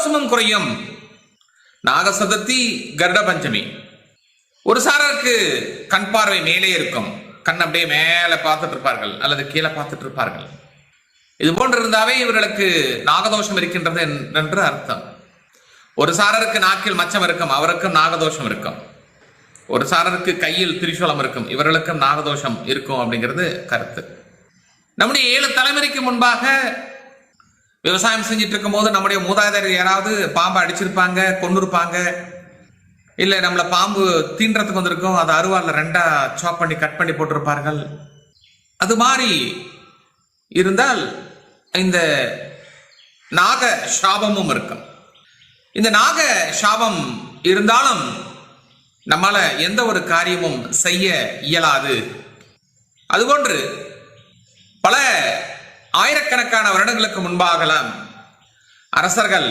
நாகதோஷமும் குறையும். நாக சதுர்த்தி, கருட பஞ்சமி. ஒரு சாரருக்கு கண் பார்வை மேலே இருக்கும், கண் அப்படியே மேலே பார்த்துட்டு இருப்பார்கள் அல்லது கீழே பார்த்துட்டு இருப்பார்கள். இது போன்று இருந்தாவே இவர்களுக்கு நாகதோஷம் இருக்கின்றது என்று அர்த்தம். ஒரு சாரருக்கு நாக்கில் மச்சம் இருக்கும், அவருக்கும் நாகதோஷம் இருக்கும். ஒரு சாரருக்கு கையில் திரிசூலம் இருக்கும், இவர்களுக்கும் நாகதோஷம் இருக்கும் அப்படிங்கிறது கருத்து. நம்முடைய 7 தலைமுறைக்கு முன்பாக விவசாயம் செஞ்சுட்டு இருக்கும் போது நம்முடைய மூதாதையர் யாராவது பாம்பை அடிச்சிருப்பாங்க, கொன்னிருப்பாங்க. இல்லை நம்மளை பாம்பு தீண்டுறதுக்கு வந்திருக்கும், அதை அருவாளில் 2ஆ சாப் பண்ணி கட் பண்ணி போட்டிருப்பார்கள். அது மாதிரி இருந்தால் இந்த நாக சாபமும் இருக்கும். இந்த நாக சாபம் இருந்தாலும் நம்மால எந்த ஒரு காரியமும் செய்ய இயலாது. அதுபோன்று பல ஆயிரக்கணக்கான வருடங்களுக்கு முன்பாகலாம் அரசர்கள்